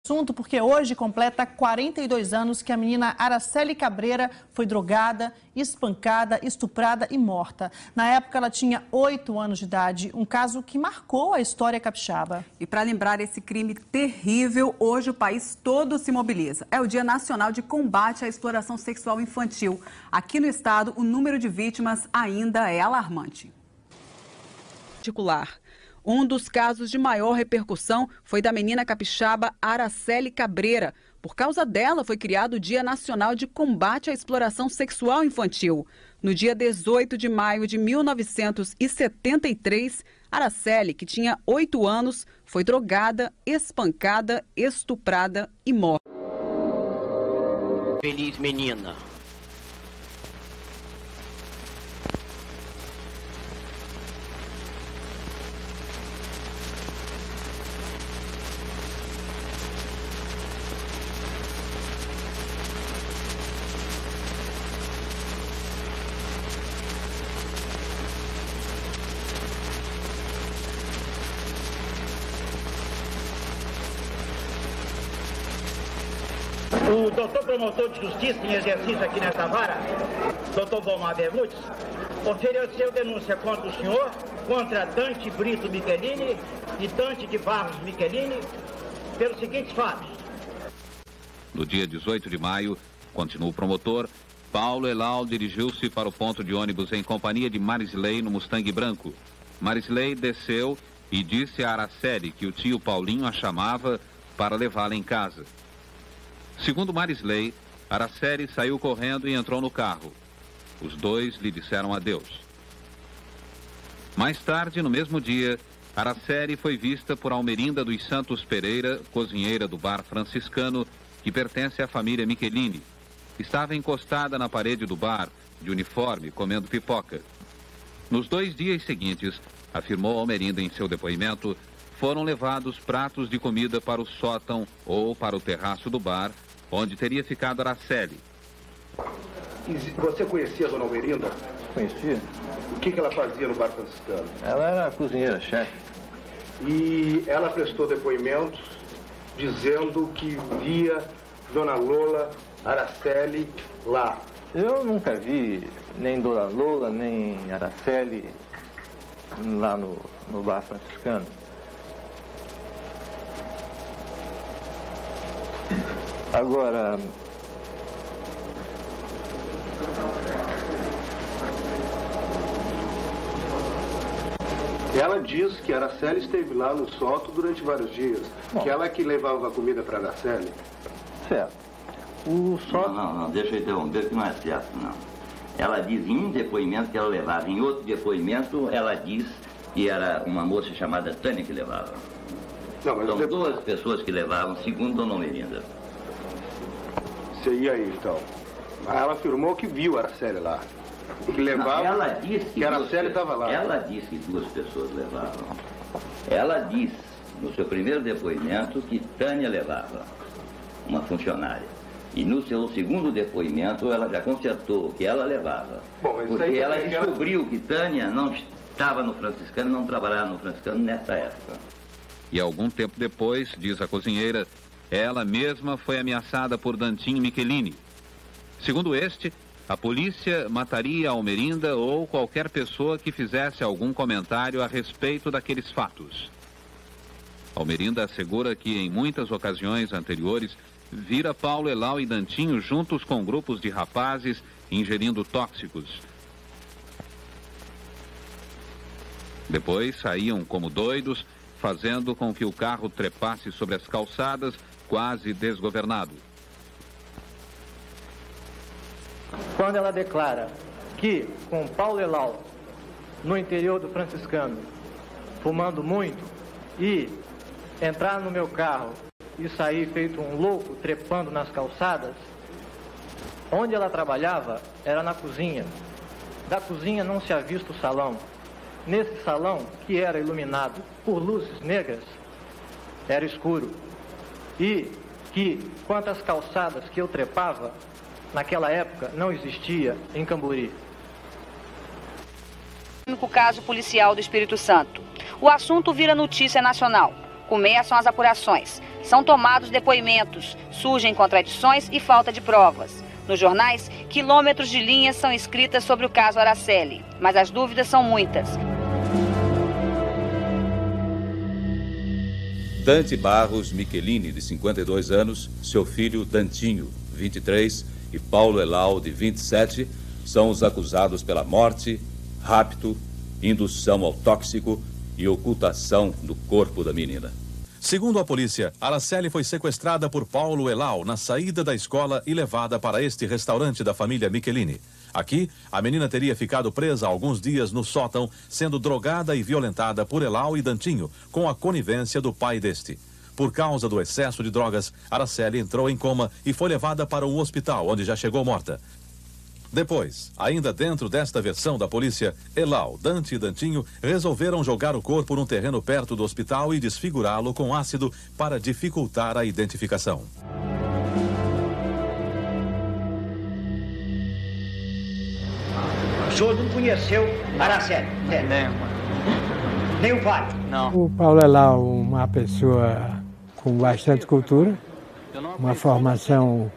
Assunto porque hoje completa 42 anos que a menina Araceli Cabreira foi drogada, espancada, estuprada e morta. Na época ela tinha 8 anos de idade, um caso que marcou a história capixaba. E para lembrar esse crime terrível, hoje o país todo se mobiliza. É o Dia Nacional de Combate à Exploração Sexual Infantil. Aqui no estado, o número de vítimas ainda é alarmante. Um dos casos de maior repercussão foi da menina capixaba Araceli Cabreira. Por causa dela, foi criado o Dia Nacional de Combate à Exploração Sexual Infantil. No dia 18 de maio de 1973, Araceli, que tinha 8 anos, foi drogada, espancada, estuprada e morta. Feliz menina. O doutor promotor de justiça em exercício aqui nessa vara, doutor Bomar Bermudes, ofereceu denúncia contra o senhor, contra Dante Brito Michelini e Dante de Barros Michelini, pelos seguintes fatos. No dia 18 de maio, continua o promotor, Paulo Elal dirigiu-se para o ponto de ônibus em companhia de Marisley no Mustang branco. Marisley desceu e disse a Araceli que o tio Paulinho a chamava para levá-la em casa. Segundo Marisley, Araceli saiu correndo e entrou no carro. Os dois lhe disseram adeus. Mais tarde, no mesmo dia, Araceli foi vista por Almerinda dos Santos Pereira, cozinheira do bar franciscano, que pertence à família Michelini. Estava encostada na parede do bar, de uniforme, comendo pipoca. Nos 2 dias seguintes, afirmou Almerinda em seu depoimento, foram levados pratos de comida para o sótão ou para o terraço do bar, onde teria ficado Araceli. Você conhecia a dona Almerinda? Conhecia. O que ela fazia no bar franciscano? Ela era cozinheira, chefe. E ela prestou depoimentos dizendo que via dona Lola Araceli lá. Eu nunca vi nem dona Lola, nem Araceli lá no bar franciscano. Agora, ela diz que a Araceli esteve lá no sótão durante vários dias. Bom. Que ela que levava a comida para a Araceli. Certo. O sótão... Não, deixa eu interromper, que não é certo, não. Ela diz em um depoimento que ela levava, em outro depoimento ela diz que era uma moça chamada Tânia que levava. Não, mas São 2 pessoas que levavam, segundo Dona Almerinda. Você ia aí, então. Ela afirmou que viu a Araceli lá. Que levava... Não, ela disse que a Araceli estava lá. Ela disse que 2 pessoas levavam. Ela disse, no seu primeiro depoimento, que Tânia levava, uma funcionária. E no seu segundo depoimento, ela já constatou que ela levava. Bom, mas porque aí ela descobriu que Tânia não estava no franciscano, não trabalhava no franciscano nessa época. E algum tempo depois, diz a cozinheira, ela mesma foi ameaçada por Dantinho Michelini. Segundo este, a polícia mataria Almerinda ou qualquer pessoa que fizesse algum comentário a respeito daqueles fatos. Almerinda assegura que em muitas ocasiões anteriores vira Paulo Elal e Dantinho juntos com grupos de rapazes ingerindo tóxicos. Depois saíam como doidos, fazendo com que o carro trepasse sobre as calçadas, quase desgovernado. Quando ela declara que com Paulo Elal, no interior do franciscano, fumando muito, e entrar no meu carro e sair feito um louco, trepando nas calçadas, onde ela trabalhava era na cozinha. Da cozinha não se havia visto o salão. Nesse salão, que era iluminado por luzes negras, era escuro. E que, quanto às calçadas que eu trepava, naquela época não existia em Camburi. O caso policial do Espírito Santo. O assunto vira notícia nacional. Começam as apurações. São tomados depoimentos, surgem contradições e falta de provas. Nos jornais, quilômetros de linhas são escritas sobre o caso Araceli, mas as dúvidas são muitas. Dante Barros Michelini, de 52 anos, seu filho Dantinho, 23, e Paulo Elau, de 27, são os acusados pela morte, rapto, indução ao tóxico e ocultação do corpo da menina. Segundo a polícia, Araceli foi sequestrada por Paulo Elau na saída da escola e levada para este restaurante da família Michelini. Aqui, a menina teria ficado presa há alguns dias no sótão, sendo drogada e violentada por Elau e Dantinho, com a conivência do pai deste. Por causa do excesso de drogas, Araceli entrou em coma e foi levada para um hospital, onde já chegou morta. Depois, ainda dentro desta versão da polícia, Elau, Dante e Dantinho resolveram jogar o corpo num terreno perto do hospital e desfigurá-lo com ácido para dificultar a identificação. O senhor não conheceu Araceli? Nem o pai? Não. O Paulo Elau, uma pessoa com bastante cultura, uma formação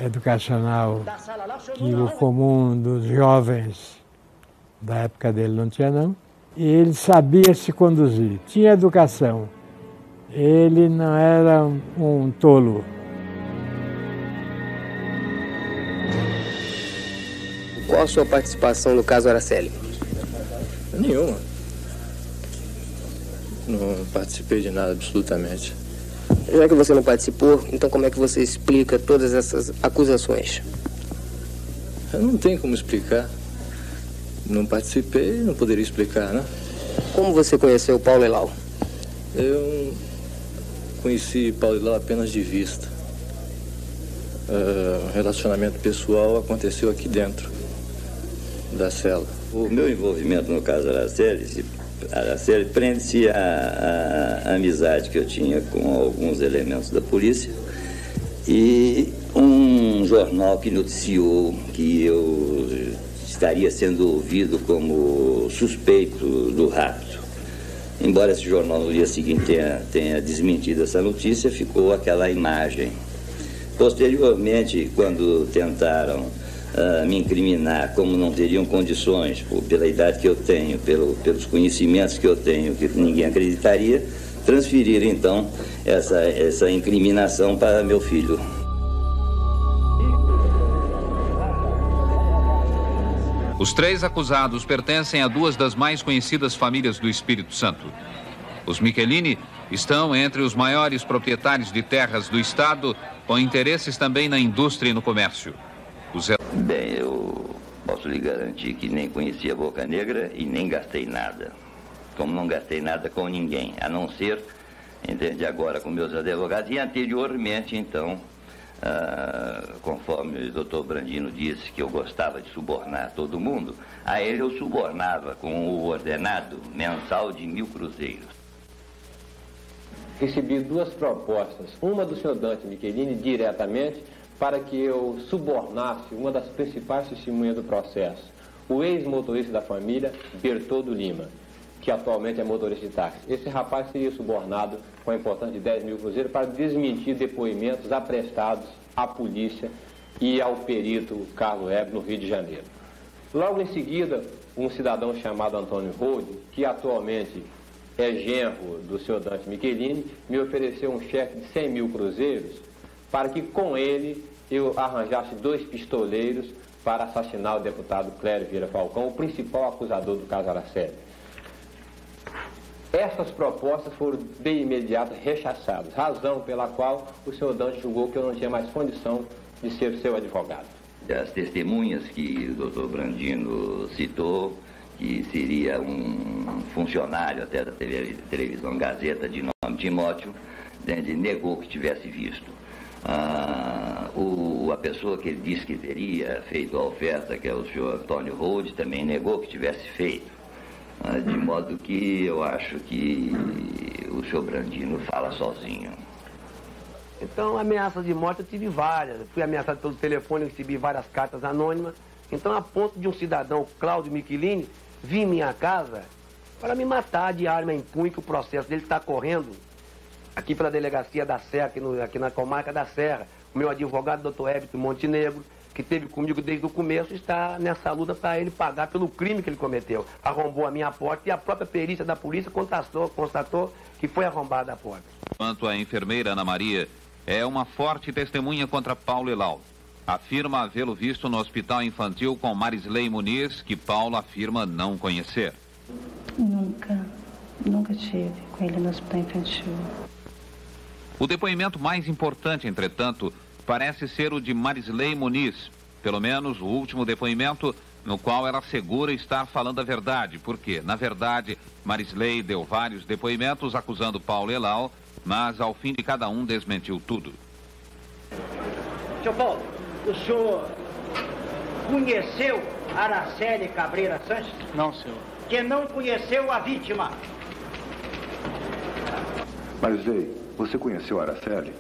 educacional que o comum dos jovens da época dele não tinha, não. E ele sabia se conduzir, tinha educação. Ele não era um tolo. Qual a sua participação no caso Araceli? Nenhuma. Não participei de nada, absolutamente. Já que você não participou, então como é que você explica todas essas acusações? Eu não tenho como explicar. Não participei, não poderia explicar, né? Como você conheceu Paulo Elau? Eu conheci Paulo Elau apenas de vista. O relacionamento pessoal aconteceu aqui dentro da cela. O meu envolvimento no caso Araceli prende-se à amizade que eu tinha com alguns elementos da polícia e um jornal que noticiou que eu estaria sendo ouvido como suspeito do rapto. Embora esse jornal no dia seguinte tenha desmentido essa notícia, ficou aquela imagem. Posteriormente, quando tentaram me incriminar, como não teriam condições, pela idade que eu tenho, pelos conhecimentos que eu tenho, que ninguém acreditaria, transferiram então essa incriminação para meu filho. Os três acusados pertencem a duas das mais conhecidas famílias do Espírito Santo. Os Michelini estão entre os maiores proprietários de terras do estado, com interesses também na indústria e no comércio. Bem, eu posso lhe garantir que nem conheci a Boca Negra e nem gastei nada. Como não gastei nada com ninguém, a não ser, entende, agora com meus advogados. E anteriormente, então, conforme o doutor Brandino disse que eu gostava de subornar todo mundo, a ele eu subornava com o ordenado mensal de 1.000 cruzeiros. Recebi duas propostas, uma do senhor Dante Michelini diretamente, para que eu subornasse uma das principais testemunhas do processo, o ex-motorista da família, Bertoldo Lima, que atualmente é motorista de táxi. Esse rapaz seria subornado com a importância de 10.000 cruzeiros para desmentir depoimentos aprestados à polícia e ao perito Carlos Hebe no Rio de Janeiro. Logo em seguida, um cidadão chamado Antônio Rode, que atualmente é genro do senhor Dante Michelini, me ofereceu um cheque de 100.000 cruzeiros para que com ele eu arranjasse 2 pistoleiros para assassinar o deputado Clério Vieira Falcão, o principal acusador do caso Araceli. Essas propostas foram de imediato rechaçadas, razão pela qual o senhor Dante julgou que eu não tinha mais condição de ser seu advogado. As testemunhas que o doutor Brandino citou, que seria um funcionário até da televisão Gazeta de nome Timóteo, negou que tivesse visto. A pessoa que ele disse que teria feito a oferta, que é o senhor Antônio Rode, também negou que tivesse feito. De modo que eu acho que o senhor Brandino fala sozinho. Então, ameaças de morte eu tive várias. Eu fui ameaçado pelo telefone, eu recebi várias cartas anônimas. Então, a ponto de um cidadão, Cláudio Michelini, vir em minha casa para me matar de arma em punho, que o processo dele está correndo aqui pela delegacia da Serra, aqui na comarca da Serra. O meu advogado, doutor Hébito Montenegro, que esteve comigo desde o começo, está nessa luta para ele pagar pelo crime que ele cometeu. Arrombou a minha porta e a própria perícia da polícia constatou que foi arrombada a porta. Quanto à enfermeira Ana Maria, é uma forte testemunha contra Paulo Elau. Afirma havê-lo visto no hospital infantil com Marisley Muniz, que Paulo afirma não conhecer. Nunca tive com ele no hospital infantil. O depoimento mais importante, entretanto, parece ser o de Marisley Muniz, pelo menos o último depoimento no qual ela assegura estar falando a verdade, porque, na verdade, Marisley deu vários depoimentos acusando Paulo Elau, mas ao fim de cada um desmentiu tudo. Seu Paulo, o senhor conheceu Araceli Cabreira Sanches? Não, senhor. Que não conheceu a vítima? Marisley, você conheceu a Araceli?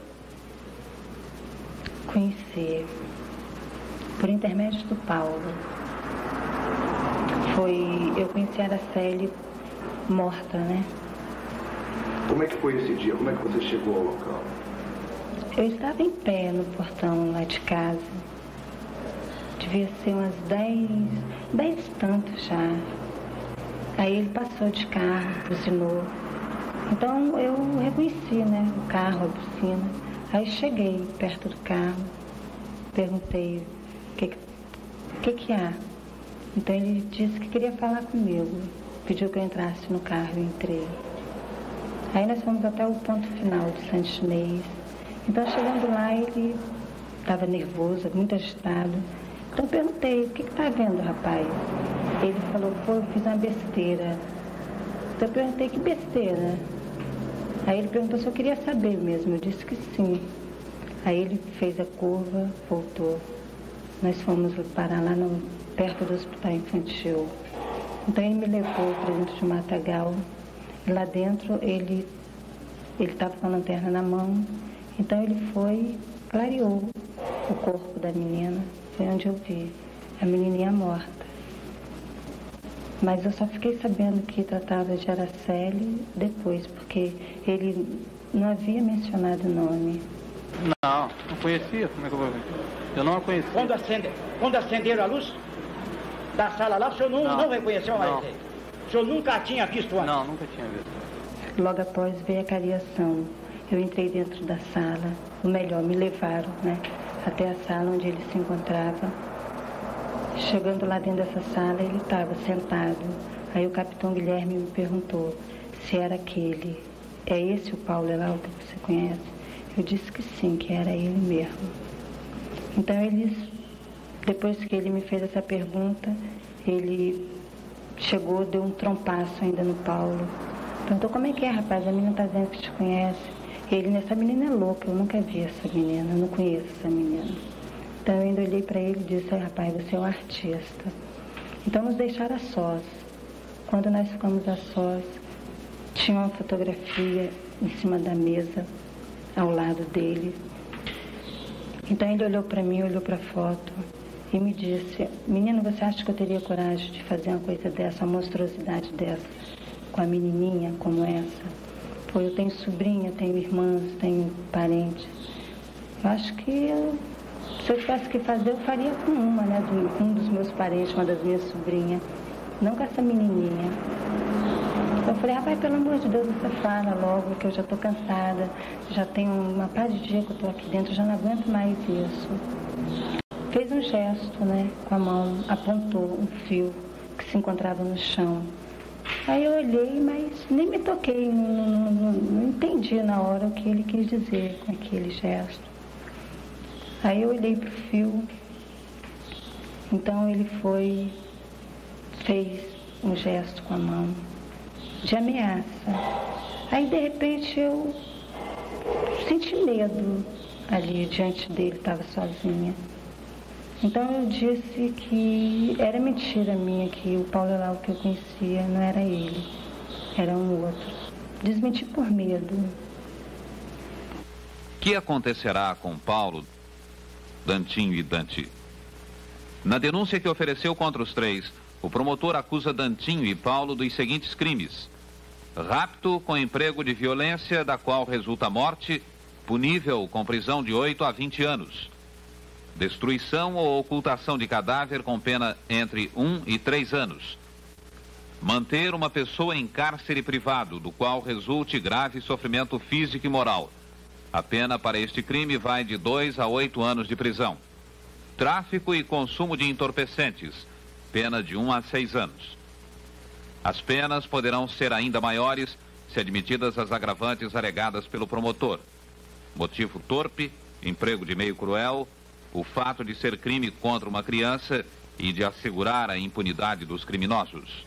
Conheci por intermédio do Paulo. Eu conheci a Araceli morta, né? Como é que foi esse dia? Como é que você chegou ao local? Eu estava em pé no portão lá de casa. Devia ser umas 10 e tanto já. Aí ele passou de carro, buzinou. Então eu reconheci, né, o carro, a buzina. Aí cheguei perto do carro, perguntei o que há. Então ele disse que queria falar comigo, pediu que eu entrasse no carro, eu entrei. Aí nós fomos até o ponto final do Santo Chinês. Então chegando lá ele estava nervoso, muito agitado. Então eu perguntei, o que está vendo, rapaz? Ele falou, eu fiz uma besteira. Então eu perguntei, que besteira? Aí ele perguntou se eu queria saber mesmo, eu disse que sim. Aí ele fez a curva, voltou. Nós fomos parar lá perto do hospital infantil. Então ele me levou para dentro de um matagal. E lá dentro ele estava com a lanterna na mão. Então ele foi, clareou o corpo da menina. Foi onde eu vi a menininha morta. Mas eu só fiquei sabendo que tratava de Araceli depois, porque ele não havia mencionado o nome. Não conhecia, como é que eu vou ver? Eu não a conhecia. Quando acenderam a luz da sala lá, o senhor não reconheceu a Marisley? O senhor nunca a tinha visto antes? Não, nunca tinha visto. Logo após veio a cariação. Eu entrei dentro da sala, ou melhor, me levaram, né, até a sala onde ele se encontrava. Chegando lá dentro dessa sala, ele estava sentado. Aí o capitão Guilherme me perguntou se era aquele. É esse o Paulo Elau que você conhece? Eu disse que sim, que era ele mesmo. Então depois que ele me fez essa pergunta, ele chegou, deu um trompaço ainda no Paulo. Perguntou, como é que é, rapaz? A menina está dizendo que te conhece. Ele, essa menina é louca, eu nunca vi essa menina, eu não conheço essa menina. Então eu ainda olhei para ele e disse, rapaz, você é um artista. Então nos deixaram a sós. Quando nós ficamos a sós, tinha uma fotografia em cima da mesa, ao lado dele. Então ele olhou para mim, olhou para a foto e me disse, menino, você acha que eu teria coragem de fazer uma coisa dessa, uma monstruosidade dessa, com a menininha como essa? Pô, eu tenho sobrinha, tenho irmãs, tenho parentes. Eu acho que se eu tivesse que fazer, eu faria com uma, né, um dos meus parentes, uma das minhas sobrinhas, não com essa menininha. Eu falei, rapaz, pelo amor de Deus, você fala logo, que eu já estou cansada, já tenho uma par de dia que eu estou aqui dentro, já não aguento mais isso. Fez um gesto, né, com a mão, apontou um fio que se encontrava no chão. Aí eu olhei, mas nem me toquei, não entendi na hora o que ele quis dizer com aquele gesto. Aí eu olhei para o fio, então ele fez um gesto com a mão de ameaça. Aí de repente eu senti medo ali diante dele, estava sozinha. Então eu disse que era mentira minha, que o Paulo Elau que eu conhecia não era ele, era um outro. Desmenti por medo. O que acontecerá com Paulo, Dantinho e Dante? Na denúncia que ofereceu contra os três, o promotor acusa Dantinho e Paulo dos seguintes crimes: rapto com emprego de violência da qual resulta morte, punível com prisão de 8 a 20 anos. Destruição ou ocultação de cadáver com pena entre 1 e 3 anos. Manter uma pessoa em cárcere privado, do qual resulte grave sofrimento físico e moral. A pena para este crime vai de 2 a 8 anos de prisão. Tráfico e consumo de entorpecentes, pena de 1 a 6 anos. As penas poderão ser ainda maiores se admitidas as agravantes alegadas pelo promotor. Motivo torpe, emprego de meio cruel, o fato de ser crime contra uma criança e de assegurar a impunidade dos criminosos.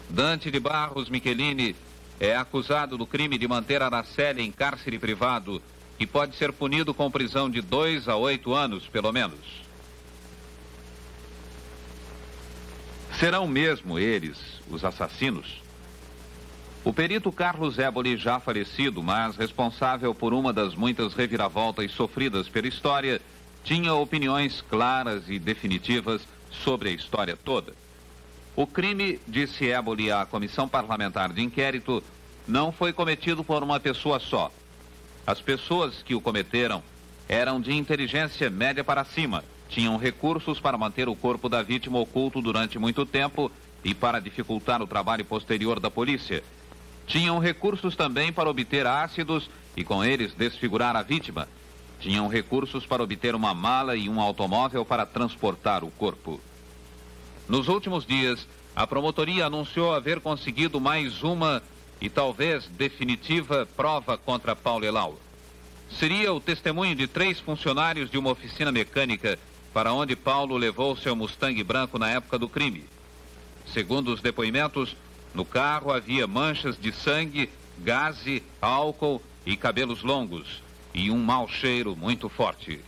Dante de Barros Michelini é acusado do crime de manter Araceli em cárcere privado e pode ser punido com prisão de 2 a 8 anos, pelo menos. Serão mesmo eles os assassinos? O perito Carlos Éboli, já falecido, mas responsável por uma das muitas reviravoltas sofridas pela história, tinha opiniões claras e definitivas sobre a história toda. O crime, disse Éboli à Comissão Parlamentar de Inquérito, não foi cometido por uma pessoa só. As pessoas que o cometeram eram de inteligência média para cima, tinham recursos para manter o corpo da vítima oculto durante muito tempo e para dificultar o trabalho posterior da polícia. Tinham recursos também para obter ácidos e com eles desfigurar a vítima. Tinham recursos para obter uma mala e um automóvel para transportar o corpo. Nos últimos dias, a promotoria anunciou haver conseguido mais uma e talvez definitiva prova contra Paulo Elau. Seria o testemunho de 3 funcionários de uma oficina mecânica para onde Paulo levou seu Mustang branco na época do crime. Segundo os depoimentos, no carro havia manchas de sangue, gaze, álcool e cabelos longos e um mau cheiro muito forte.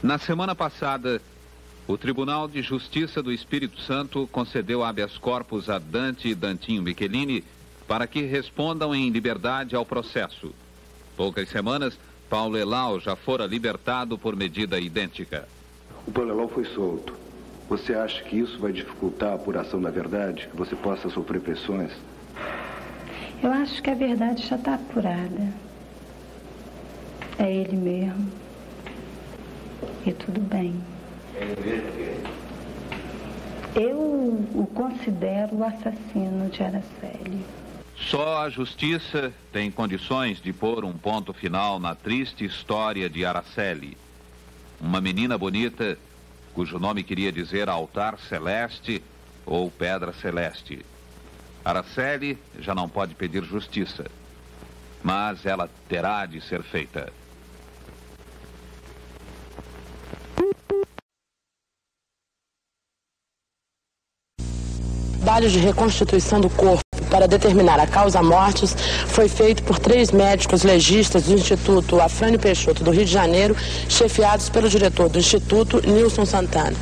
Na semana passada, o Tribunal de Justiça do Espírito Santo concedeu habeas corpus a Dante e Dantinho Michelini para que respondam em liberdade ao processo. Poucas semanas, Paulo Elau já fora libertado por medida idêntica. O Paulo Elau foi solto. Você acha que isso vai dificultar a apuração da verdade? Que você possa sofrer pressões? Eu acho que a verdade já está apurada. É ele mesmo. E tudo bem. Eu o considero o assassino de Araceli. Só a justiça tem condições de pôr um ponto final na triste história de Araceli. Uma menina bonita, cujo nome queria dizer altar celeste ou pedra celeste. Araceli já não pode pedir justiça, mas ela terá de ser feita. O trabalho de reconstituição do corpo para determinar a causa-mortes foi feito por 3 médicos legistas do Instituto Afrânio Peixoto do Rio de Janeiro, chefiados pelo diretor do Instituto, Nilson Santana.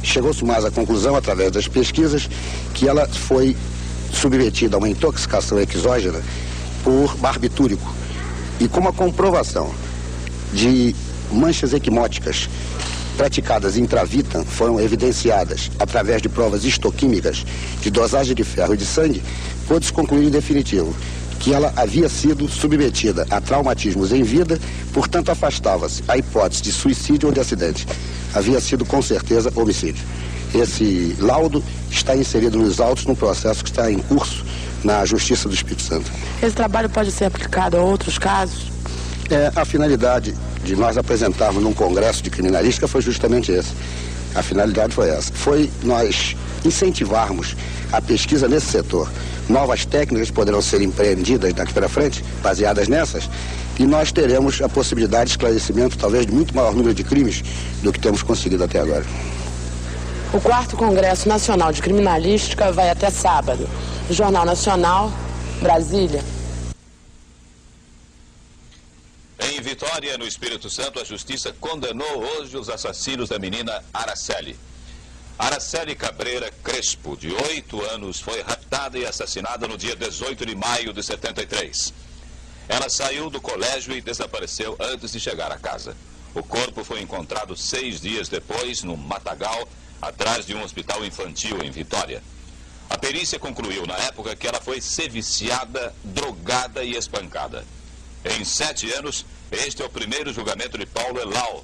Chegou-se mais à conclusão, através das pesquisas, que ela foi submetida a uma intoxicação exógena por barbitúrico. E com uma comprovação de manchas equimóticas praticadas intravitam foram evidenciadas através de provas histoquímicas de dosagem de ferro e de sangue, pôde-se concluir em definitivo que ela havia sido submetida a traumatismos em vida, portanto afastava-se a hipótese de suicídio ou de acidente. Havia sido com certeza homicídio. Esse laudo está inserido nos autos num processo que está em curso na Justiça do Espírito Santo. Esse trabalho pode ser aplicado a outros casos? A finalidade de nós apresentarmos num congresso de criminalística foi justamente esse. A finalidade foi essa. Foi nós incentivarmos a pesquisa nesse setor. Novas técnicas poderão ser empreendidas daqui para frente, baseadas nessas, e nós teremos a possibilidade de esclarecimento, talvez, de muito maior número de crimes do que temos conseguido até agora. O 4º Congresso Nacional de Criminalística vai até sábado. Jornal Nacional, Brasília. Em Vitória, no Espírito Santo, a Justiça condenou hoje os assassinos da menina Araceli. Araceli Cabreira Crespo, de 8 anos, foi raptada e assassinada no dia 18 de maio de 73. Ela saiu do colégio e desapareceu antes de chegar a casa. O corpo foi encontrado 6 dias depois, no matagal, atrás de um hospital infantil em Vitória. A perícia concluiu na época que ela foi seviciada, drogada e espancada. Em 7 anos, este é o primeiro julgamento de Paulo Elau,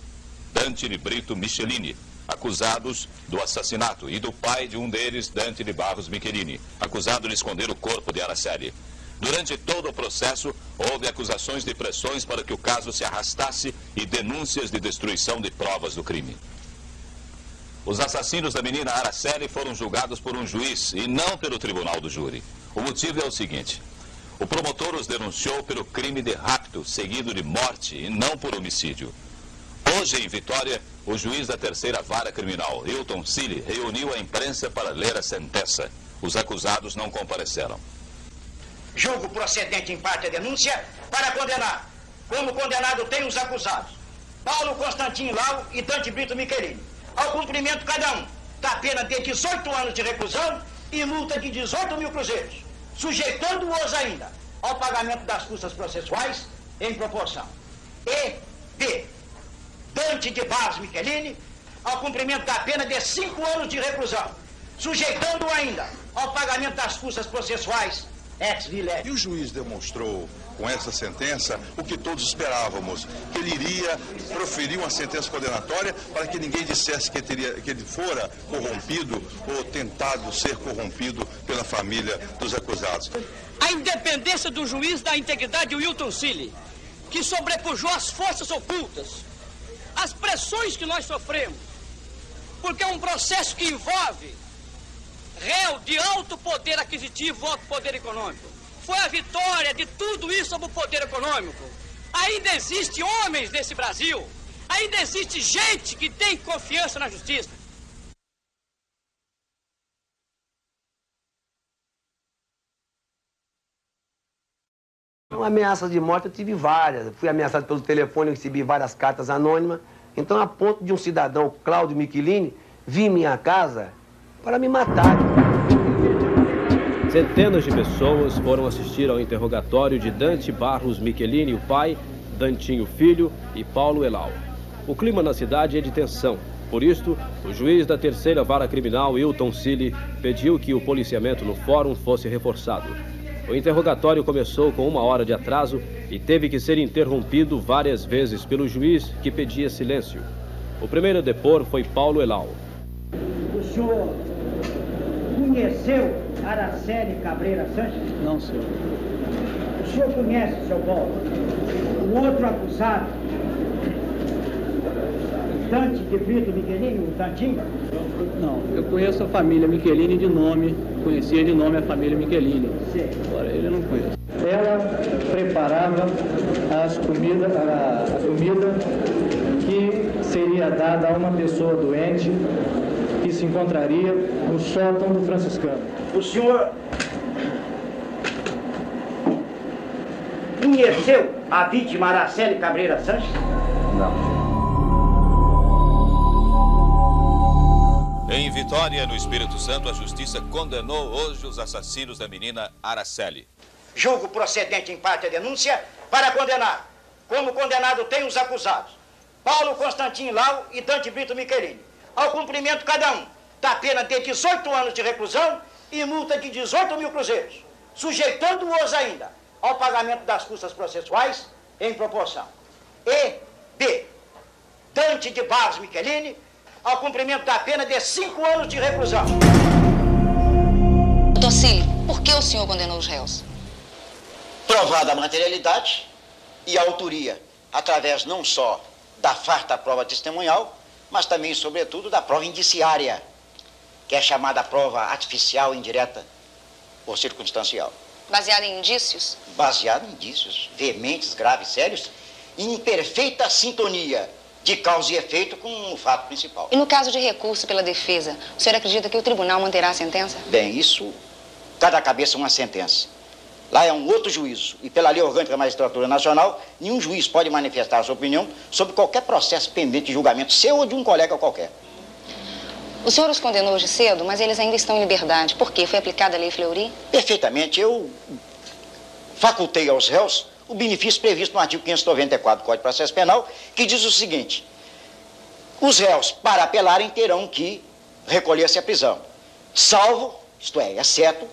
Dante de Brito Michelini, acusados do assassinato, e do pai de um deles, Dante de Barros Michelini, acusado de esconder o corpo de Araceli. Durante todo o processo, houve acusações de pressões para que o caso se arrastasse e denúncias de destruição de provas do crime. Os assassinos da menina Araceli foram julgados por um juiz e não pelo tribunal do júri. O motivo é o seguinte: o promotor os denunciou pelo crime de rapto, seguido de morte, e não por homicídio. Hoje, em Vitória, o juiz da 3ª Vara Criminal, Hilton Cili, reuniu a imprensa para ler a sentença. Os acusados não compareceram. Julgo procedente em parte a denúncia para condenar. Como condenado tem os acusados Paulo Constantino Lau e Dante Brito Michelini, ao cumprimento cada um da pena de 18 anos de reclusão e multa de 18 mil cruzeiros, sujeitando-os ainda ao pagamento das custas processuais em proporção. E B. Dante de Barros Michelini, ao cumprimento da pena de 5 anos de reclusão, sujeitando-o ainda ao pagamento das custas processuais ex lege. E o juiz demonstrou com essa sentença o que todos esperávamos, que ele iria proferir uma sentença condenatória para que ninguém dissesse que ele fora corrompido ou tentado ser corrompido pela família dos acusados. A independência do juiz da integridade de Hilton Cili, que sobrepujou as forças ocultas, as pressões que nós sofremos, porque é um processo que envolve réu de alto poder aquisitivo, alto poder econômico. Foi a vitória de tudo isso sobre o poder econômico. Ainda existem homens nesse Brasil, ainda existe gente que tem confiança na justiça. Ameaças de morte eu tive várias. Fui ameaçado pelo telefone, eu recebi várias cartas anônimas. Então, a ponto de um cidadão, Cláudio Michelini, vir em minha casa para me matar. Centenas de pessoas foram assistir ao interrogatório de Dante Barros Michelini, o pai, Dantinho filho e Paulo Elau. O clima na cidade é de tensão. Por isto, o juiz da 3ª Vara Criminal, Hilton Cili, pediu que o policiamento no fórum fosse reforçado. O interrogatório começou com 1 hora de atraso e teve que ser interrompido várias vezes pelo juiz, que pedia silêncio. O primeiro a depor foi Paulo Elau. O senhor conheceu Araceli Cabreira Sanches? Não, senhor. O senhor conhece, seu Paulo, o outro acusado, Dante de Brito Michelini, o Dantinho? Não, eu conheço a família Michelini de nome, conhecia de nome a família Michelini. Sim. Agora ele não conhece. Ela preparava a comida que seria dada a uma pessoa doente que se encontraria no sótão do franciscano. O senhor conheceu a vítima Araceli Cabreira Sanches? Não. Em Vitória, no Espírito Santo, a justiça condenou hoje os assassinos da menina Araceli. Julgo procedente em parte a denúncia para condenar. Como condenado tem os acusados Paulo Constantino Lau e Dante Brito Michelini, ao cumprimento cada um da pena de 18 anos de reclusão e multa de 18 mil cruzeiros, sujeitando-os ainda ao pagamento das custas processuais em proporção. E B. Dante de Barros Michelini, ao cumprimento da pena de 5 anos de reclusão. Doutor Cili, por que o senhor condenou os réus? Provada a materialidade e a autoria, através não só da farta prova testemunhal, mas também, sobretudo, da prova indiciária, que é chamada prova artificial indireta ou circunstancial. Baseado em indícios? Baseado em indícios veementes, graves, sérios, em perfeita sintonia de causa e efeito com o fato principal. E no caso de recurso pela defesa, o senhor acredita que o tribunal manterá a sentença? Bem, isso, cada cabeça uma sentença. Lá é um outro juízo. E pela Lei Orgânica da Magistratura Nacional, nenhum juiz pode manifestar a sua opinião sobre qualquer processo pendente de julgamento seu ou de um colega qualquer. O senhor os condenou hoje cedo, mas eles ainda estão em liberdade. Por quê? Foi aplicada a Lei Fleury? Perfeitamente. Eu facultei aos réus o benefício previsto no artigo 594 do Código de Processo Penal, que diz o seguinte: os réus, para apelarem, terão que recolher-se à prisão, salvo isto é, exceto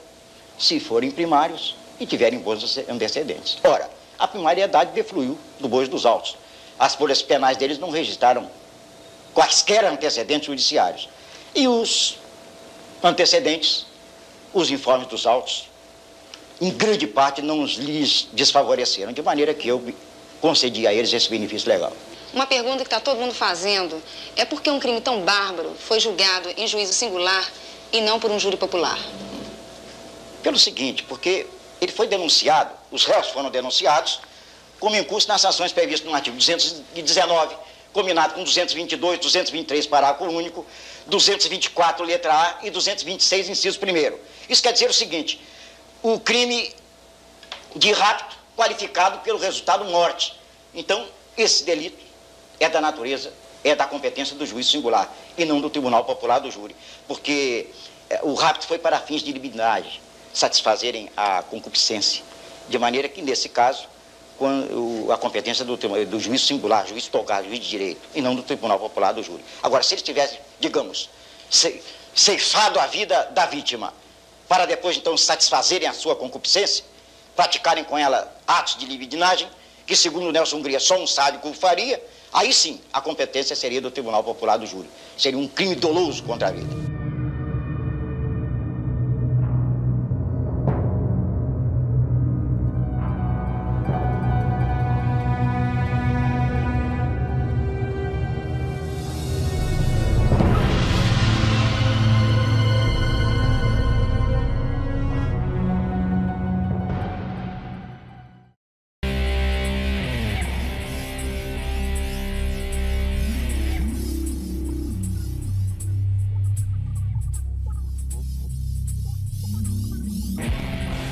se forem primários e tiverem bons antecedentes. Ora, a primariedade defluiu do bojo dos autos. As folhas penais deles não registraram quaisquer antecedentes judiciários. E os antecedentes, os informes dos autos, em grande parte não lhes desfavoreceram, de maneira que eu concedi a eles esse benefício legal. Uma pergunta que está todo mundo fazendo é por que um crime tão bárbaro foi julgado em juízo singular e não por um júri popular? Pelo seguinte, porque ele foi denunciado, os réus foram denunciados como incurso nas sanções previstas no artigo 219, combinado com 222, 223, parágrafo único, 224, letra A, e 226, inciso 1º. Isso quer dizer o seguinte, o crime de rapto qualificado pelo resultado morte. Então, esse delito é da natureza, é da competência do juiz singular e não do Tribunal Popular do Júri, porque o rapto foi para fins de libidinagem, satisfazerem a concupiscência, de maneira que, nesse caso, a competência do juiz singular, juiz togado, juiz de direito, e não do Tribunal Popular do Júri. Agora, se eles tivessem, digamos, ceifado a vida da vítima, para depois, então, satisfazerem a sua concupiscência, praticarem com ela atos de libidinagem, que, segundo Nelson Hungria, só um sádico faria, aí sim, a competência seria do Tribunal Popular do Júri. Seria um crime doloso contra a vida.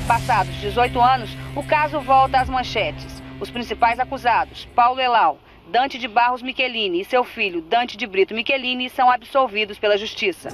Passados 18 anos, o caso volta às manchetes. Os principais acusados, Paulo Elau, Dante de Barros Michelini e seu filho, Dante de Brito Michelini, são absolvidos pela Justiça.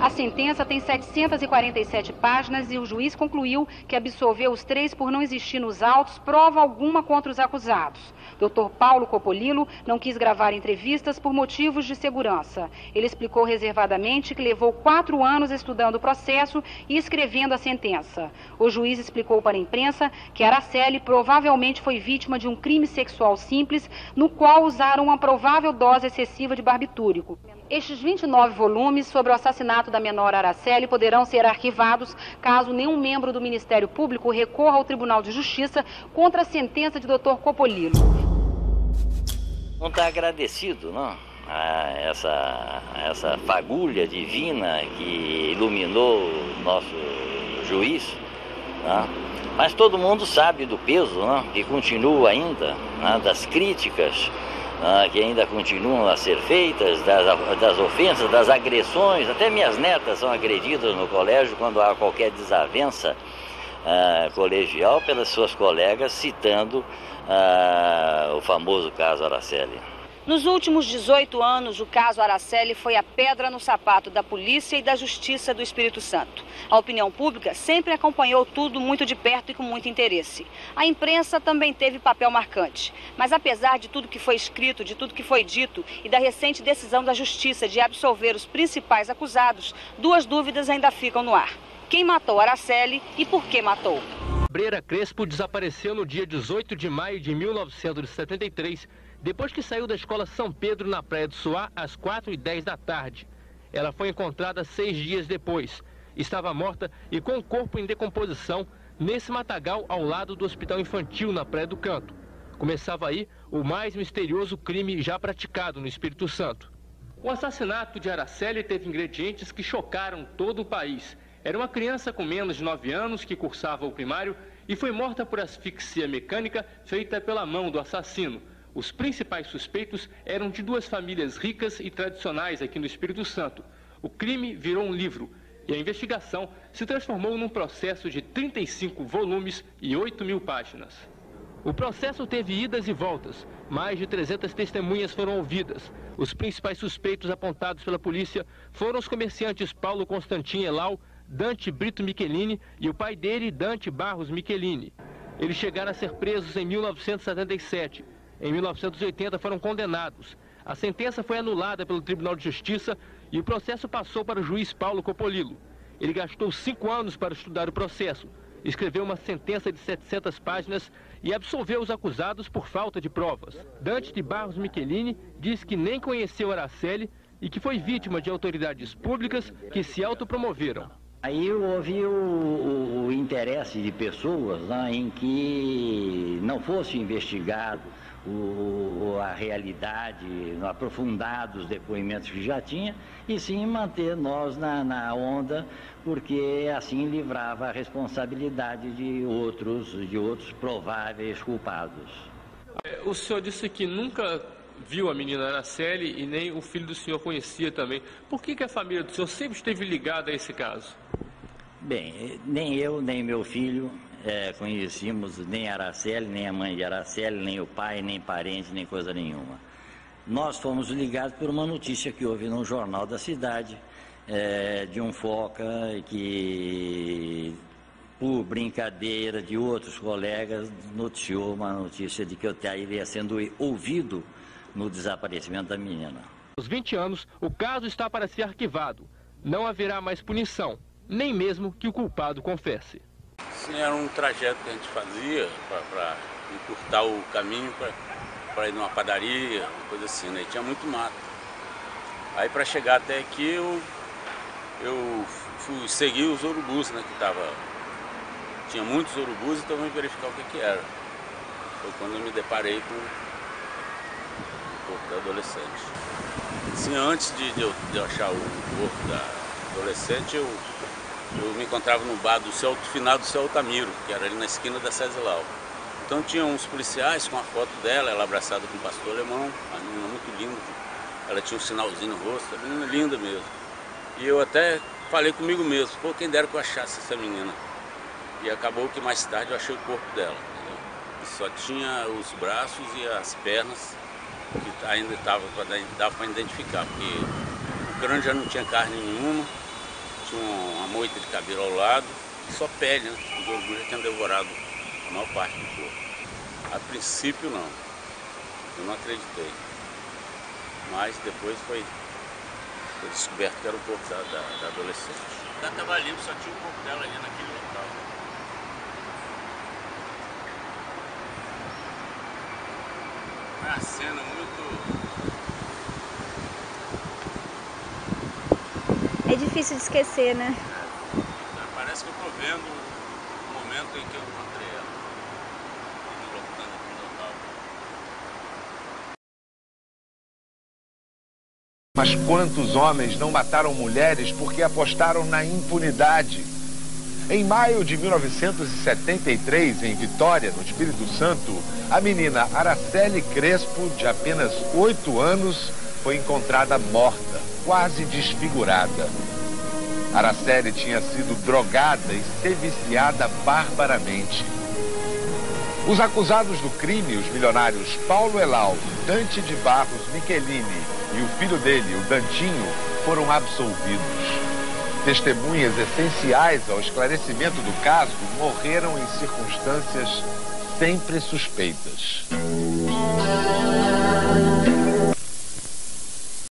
A sentença tem 747 páginas e o juiz concluiu que absolveu os três por não existir nos autos prova alguma contra os acusados. Dr. Paulo Copolilo não quis gravar entrevistas por motivos de segurança. Ele explicou reservadamente que levou 4 anos estudando o processo e escrevendo a sentença. O juiz explicou para a imprensa que Araceli provavelmente foi vítima de um crime sexual simples, no qual usaram uma provável dose excessiva de barbitúrico. Estes 29 volumes sobre o assassinato da menor Araceli poderão ser arquivados caso nenhum membro do Ministério Público recorra ao Tribunal de Justiça contra a sentença de Dr. Copolilo. Não está agradecido, não? A essa fagulha divina que iluminou o nosso juiz, não? Mas todo mundo sabe do peso, não? Que continua ainda, não? Das críticas, não? Que ainda continuam a ser feitas, das ofensas, das agressões. Até minhas netas são agredidas no colégio quando há qualquer desavença colegial pelas suas colegas, citando o famoso caso Araceli. Nos últimos 18 anos, o caso Araceli foi a pedra no sapato da polícia e da Justiça do Espírito Santo. A opinião pública sempre acompanhou tudo muito de perto e com muito interesse. A imprensa também teve papel marcante. Mas apesar de tudo que foi escrito, de tudo que foi dito e da recente decisão da Justiça de absolver os principais acusados, 2 dúvidas ainda ficam no ar. Quem matou Araceli e por que matou? Breira Crespo desapareceu no dia 18 de maio de 1973, depois que saiu da escola São Pedro, na Praia do Suá, às 4h10 da tarde. Ela foi encontrada 6 dias depois. Estava morta e com o corpo em decomposição nesse matagal ao lado do Hospital Infantil, na Praia do Canto. Começava aí o mais misterioso crime já praticado no Espírito Santo. O assassinato de Araceli teve ingredientes que chocaram todo o país. Era uma criança com menos de 9 anos que cursava o primário e foi morta por asfixia mecânica feita pela mão do assassino. Os principais suspeitos eram de 2 famílias ricas e tradicionais aqui no Espírito Santo. O crime virou um livro e a investigação se transformou num processo de 35 volumes e 8.000 páginas. O processo teve idas e voltas. Mais de 300 testemunhas foram ouvidas. Os principais suspeitos apontados pela polícia foram os comerciantes Paulo Constantin Elau, Dante Brito Michelini e o pai dele, Dante Barros Michelini. Eles chegaram a ser presos em 1977. Em 1980 foram condenados. A sentença foi anulada pelo Tribunal de Justiça e o processo passou para o juiz Paulo Copolillo. Ele gastou 5 anos para estudar o processo, escreveu uma sentença de 700 páginas e absolveu os acusados por falta de provas. Dante de Barros Michelini diz que nem conheceu Araceli e que foi vítima de autoridades públicas que se autopromoveram. Aí houve o interesse de pessoas, né, em que não fosse investigado a realidade, aprofundado os depoimentos que já tinha, e sim manter nós na onda, porque assim livrava a responsabilidade de outros prováveis culpados. O senhor disse que nunca viu a menina Araceli e nem o filho do senhor conhecia também. Por que a família do senhor sempre esteve ligada a esse caso? Bem, nem eu, nem meu filho conhecíamos nem Araceli, nem a mãe de Araceli, nem o pai, nem parente, nem coisa nenhuma. Nós fomos ligados por uma notícia que houve num jornal da cidade, de um foca que, por brincadeira de outros colegas, noticiou uma notícia de que eu estaria sendo ouvido no desaparecimento da menina. Aos 20 anos, o caso está para ser arquivado. Não haverá mais punição, nem mesmo que o culpado confesse. Sim, era um trajeto que a gente fazia para encurtar o caminho para ir numa padaria, uma coisa assim, né? E tinha muito mato. Aí para chegar até aqui eu fui seguir os urubus, né? Tinha muitos urubus, então eu vim verificar o que era. Foi quando eu me deparei com o corpo da adolescente. Assim, antes de eu achar o corpo da adolescente, eu me encontrava no bar do finado Seu Altamiro, que era ali na esquina da Cesilau. Então tinha uns policiais com a foto dela, ela abraçada com o pastor alemão, a menina muito linda. Ela tinha um sinalzinho no rosto, a menina linda mesmo. E eu até falei comigo mesmo, pô, quem dera que eu achasse essa menina. E acabou que mais tarde eu achei o corpo dela, entendeu? E só tinha os braços e as pernas, que ainda dava para identificar, porque o crânio já não tinha carne nenhuma, tinha uma moita de cabelo ao lado, só pele, né? Os urubus já tinham devorado a maior parte do corpo. A princípio não, eu não acreditei. Mas depois foi descoberto que era o corpo da adolescente. Ela estava limpo, só tinha o corpo dela ali naquele local. É uma cena muito... É difícil de esquecer, né? Parece que eu estou vendo o momento em que eu encontrei ela. No local. Mas quantos homens não mataram mulheres porque apostaram na impunidade? Em maio de 1973, em Vitória, no Espírito Santo, a menina Araceli Crespo, de apenas 8 anos, foi encontrada morta, quase desfigurada. Araceli tinha sido drogada e se viciada barbaramente. Os acusados do crime, os milionários Paulo Elau, Dante de Barros Michelini e o filho dele, o Dantinho, foram absolvidos. Testemunhas essenciais ao esclarecimento do caso morreram em circunstâncias sempre suspeitas.